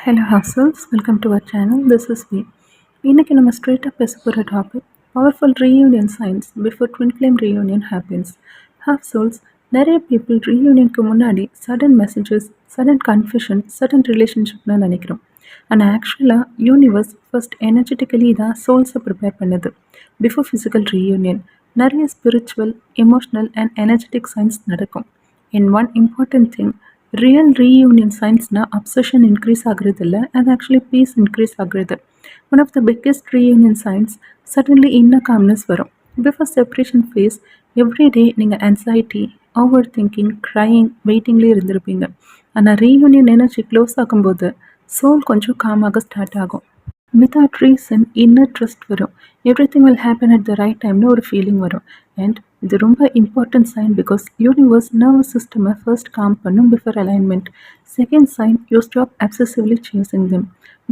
Hello hassles, welcome to our channel. This is me. இன்றைக்கி நம்ம ஸ்ட்ரெயிட்டாக பேச போகிற topic powerful reunion signs before twin flame reunion happens. Hassles, நிறைய people ரீயூனியனுக்கு முன்னாடி sudden messages, sudden confusion, sudden ரிலேஷன்ஷிப்னு நினைக்கிறோம். ஆனால் ஆக்சுவலாக யூனிவர்ஸ் ஃபர்ஸ்ட் எனர்ஜெட்டிக்கலி தான் சோல்ஸை ப்ரிப்பேர் பண்ணுது பிஃபோர் ஃபிசிக்கல் ரீயூனியன். நிறைய spiritual, emotional and energetic signs நடக்கும். And one important thing, real reunion சைன்ஸ்னால் அப்சஷன் இன்க்ரீஸ் ஆகுறது இல்லை, அது ஆக்சுவலி பீஸ் இன்க்ரீஸ் ஆகுறது. One of the biggest reunion signs suddenly inner calmness வரும். பிஃபோர் செப்ரேஷன் ஃபேஸ் எவ்ரிடே நீங்கள் anxiety, overthinking, crying, வெயிட்டிங்லேயே இருந்திருப்பீங்க. ஆனால் ரீயூனியன் எனர்ஜி க்ளோஸ் ஆகும்போது சோல் கொஞ்சம் காமாக ஸ்டார்ட் ஆகும். வித்தவுட் ரீசன் இன்னர் ட்ரஸ்ட் வரும். Everything will happen at the right டைம்னு ஒரு ஃபீலிங் வரும். அண்ட் இது ரொம்ப important sign because universe nervous சிஸ்டமை ஃபர்ஸ்ட் காம் பண்ணும் பிஃபோர் அலைன்மெண்ட். Second sign, you stop obsessively chasing them.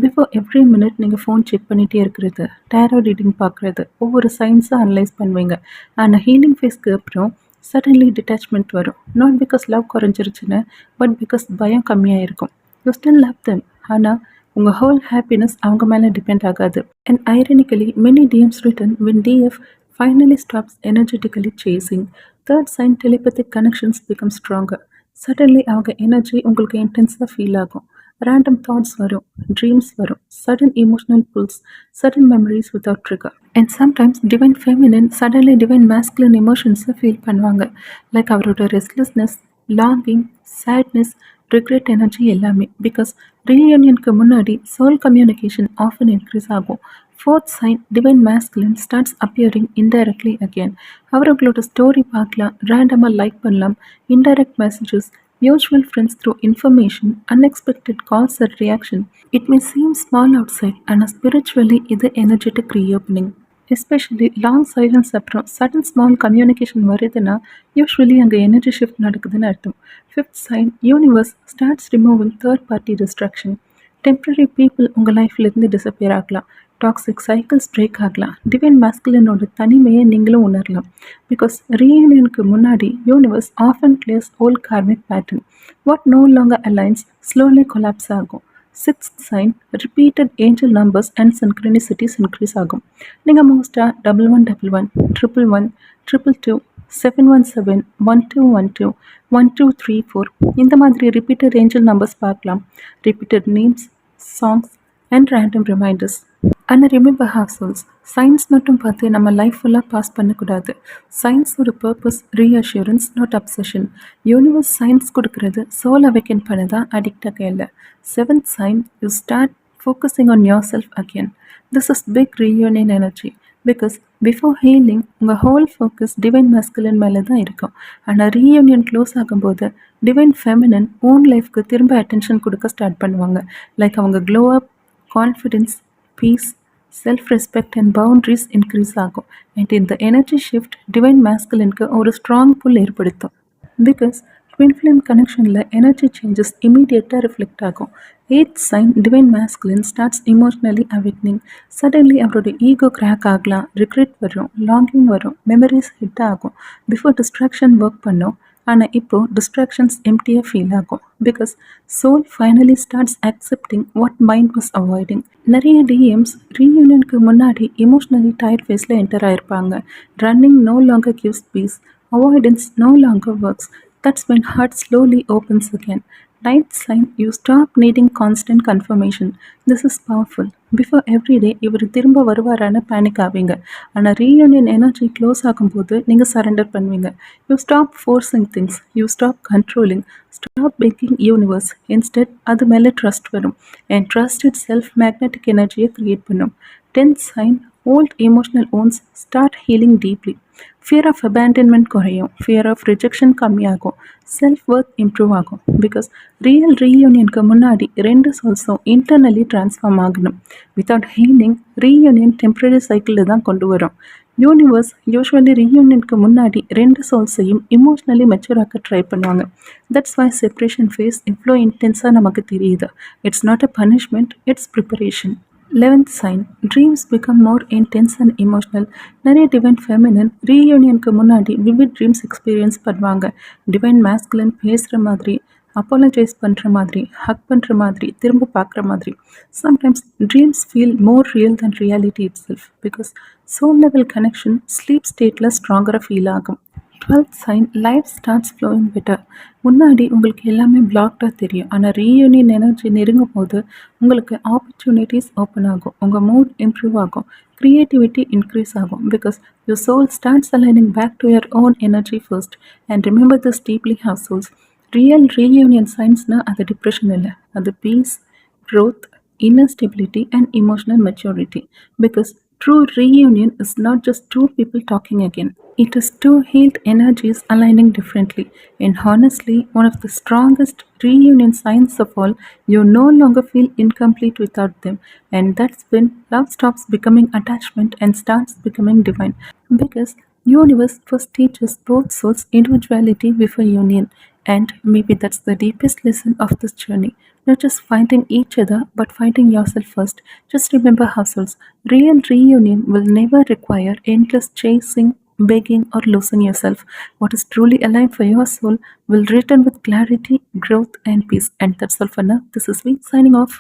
Before every minute நீங்கள் ஃபோன் செக் பண்ணிகிட்டே இருக்கிறது, டேரோ ரீடிங் பார்க்குறது, ஒவ்வொரு சைன்ஸாக அனலைஸ் பண்ணுவீங்க. ஆனால் ஹீலிங் ஃபேஸ்க்கு அப்புறம் சடன்லி டிட்டாச்மெண்ட் வரும். நாட் பிகாஸ் லவ் குறைஞ்சிருச்சுன்னு, பட் பிகாஸ் பயம் கம்மியாக இருக்கும். யூ ஸ்டில் லவ் தெம், ஆனால் உங்கள் ஹோல் ஹாப்பினஸ் அவங்க மேலே டிபெண்ட் ஆகாது. And ironically many DMs return when DF finally stops energetically chasing. Third sign, telepathic connections become stronger. Suddenly அவங்க எனர்ஜி உங்களுக்கு இன்டென்ஸாக ஃபீல் ஆகும். ரேண்டம் தாட்ஸ் வரும், ட்ரீம்ஸ் வரும், sudden emotional pulls, sudden memories without trigger. And sometimes divine feminine suddenly divine masculine எமோஷன்ஸை feel பண்ணுவாங்க. Like அவரோட restlessness, longing, sadness, regret energy எல்லாமே. பிகாஸ் ரீயூனியனுக்கு முன்னாடி சோல் கம்யூனிகேஷன் ஆஃபன் இன்க்ரீஸ் ஆகும். Fourth sign, divine masculine starts appearing indirectly again. அவர்களோட story பார்க்கலாம், ரேண்டமாக லைக் பண்ணலாம், indirect messages, mutual friends through information, unexpected calls or reaction. It may seem small outside, and spiritually இது energetic reopening. Especially long silence அப்புறம் sudden small communication வருதுன்னா usually அங்கே energy shift நடக்குதுன்னு அர்த்தம். Fifth sign, universe starts removing third party distraction. Temporary people உங்கள் லைஃப்லேருந்து disappear ஆகலாம், toxic cycles break ஆகலாம், டிவைன் மேஸ்குலினோட தனிமையை நீங்களும் உணரலாம். பிகாஸ் ரீயூனியனுக்கு முன்னாடி universe often clears old karmic pattern. What no longer aligns slowly collapse ஆகும். Sixth sign, repeated angel numbers and synchronicities increase ஆகும். நீங்கள் மோஸ்ட்டாக 1111, 111, 222, 717, 1212, 1234 இந்த மாதிரி ரிப்பீட்டட் ஏஞ்சல் நம்பர்ஸ் பார்க்கலாம். Repeated names, songs and random reminders. ஆனால் ரிமெம்பர் ஹாசல்ஸ், சயின்ஸ் மட்டும் பார்த்து நம்ம லைஃப் ஃபுல்லாக பாஸ் பண்ணக்கூடாது. சயின்ஸ் ஒரு purpose, reassurance, not obsession. Universe science கொடுக்கறது சோல் அவேக்கன் பண்ண தான், அடிக்டாக இல்லை. Seventh sign, you start focusing on your self again. This is big reunion energy. Because before healing உங்கள் ஹோல் ஃபோக்கஸ் டிவைன் மேஸ்குலின் மேலே தான் இருக்கும். ஆனால் ரீயூனியன் க்ளோஸ் ஆகும்போது டிவைன் ஃபெமினன் ஓன் லைஃப்க்கு திரும்ப அட்டென்ஷன் கொடுக்க ஸ்டார்ட் பண்ணுவாங்க. லைக் அவங்க glow up, confidence, peace, self respect and boundaries increase ஆகும். அண்ட் இந்த எனர்ஜி ஷிஃப்ட் டிவைன் மேஸ்குலினுக்கு ஒரு ஸ்ட்ராங் புல் ஏற்படுத்தும். பிகாஸ் ட்வின் ஃப்ளேம் கனெக்ஷனில் எனர்ஜி சேஞ்சஸ் இமீடியட்டாக ரிஃப்ளெக்ட் ஆகும். Eighth sign, divine masculine starts emotionally awakening. Suddenly அவரோட ஈகோ கிராக் ஆகலாம், ரிக்ரெட் வரும், லாங்கிங் வரும், மெமரிஸ் ஹிட் ஆகும். பிஃபோர் டிஸ்ட்ராக்ஷன் ஒர்க் பண்ணோம், ஆனால் இப்போது டிஸ்ட்ராக்ஷன்ஸ் எம்டியாக ஃபீல் ஆகும். Because soul finally starts accepting what mind was avoiding. நிறைய டிஎம்ஸ் ரீயூனியனுக்கு முன்னாடி இமோஷ்னலி டயர்ட் ஃபேஸில் என்டர் ஆகிருப்பாங்க. Running no longer gives peace, avoidance no longer works. That's when heart slowly opens again. Ninth sign, you stop needing constant confirmation. This is powerful. Before every day இவர் திரும்ப வருவாரான panic ஆவீங்க. ஆனால் reunion energy close ஆகும்போது நீங்கள் surrender பண்ணுவீங்க. You stop forcing things, you stop controlling, stop backing universe. Instead அது மேலே trust வரும். And trust it self magnetic எனர்ஜியை க்ரியேட் பண்ணும். Tenth sign, old emotional ones start healing deeply. Fear of abandonment குறையும், fear of rejection கம்மியாகும், self worth improve ஆகும். Because real ரீயூனியனுக்கு முன்னாடி ரெண்டு சோல்ஸும் இன்டர்னலி ட்ரான்ஸ்ஃபார்ம் ஆகணும். வித்தவுட் ஹீலிங் ரீயூனியன் டெம்பரரி சைக்கிளில் தான் கொண்டு வரும். யூனிவர்ஸ் யூஸ்வலி ரீயூனியனுக்கு முன்னாடி ரெண்டு சோல்ஸையும் இமோஷ்னலி மெச்சூராக்க ட்ரை பண்ணுவாங்க. தட்ஸ் வை செப்ரேஷன் ஃபேஸ் இவ்வளோ இன்டென்ஸாக நமக்கு தெரியுது. It's not a punishment, it's preparation. 11th sign, dreams become more intense and emotional. நிறைய டிவைன் ஃபெமினின் ரீயூனியனுக்கு முன்னாடி விவிட் ட்ரீம்ஸ் எக்ஸ்பீரியன்ஸ் பண்ணுவாங்க. டிவைன் மேஸ்குலின் பேசுகிற மாதிரி, அப்பாலஜைஸ் பண்ணுற மாதிரி, ஹக் பண்ணுற மாதிரி, திரும்ப பார்க்குற மாதிரி. Sometimes dreams feel more real than reality it self because soul level connection sleep ஸ்டேட்டில் ஸ்ட்ராங்கராக ஃபீல் ஆகும். 12th sign life starts flowing better. முன்னாடி உங்களுக்கு எல்லாமே பிளாக்டாக தெரியும், ஆனால் ரீயூனியன் எனர்ஜி நெருங்கும் போது உங்களுக்கு ஆப்பர்ச்சுனிட்டிஸ் ஓப்பன் ஆகும், உங்கள் மூட் இம்ப்ரூவ் ஆகும், க்ரியேட்டிவிட்டி இன்க்ரீஸ் ஆகும் because your soul starts aligning back to your own energy first. And remember this deeply how souls. Real reunion சைன்ஸ்னால் அது டிப்ரெஷன் இல்லை, அது peace, growth, inner stability, and emotional maturity. Because true reunion is not just two people talking again, it is two healed energies aligning differently. And honestly, one of the strongest reunion signs of all, you no longer feel incomplete without them. And that's when love stops becoming attachment and starts becoming divine. Because universe first teaches both souls individuality before union. And maybe that's the deepest lesson of this journey. Not just finding each other, but finding yourself first. Just remember, hustles. Real reunion will never require endless chasing, begging, or losing yourself. What is truly alive for your soul will return with clarity, growth, and peace. And that's all for now. This is me signing off.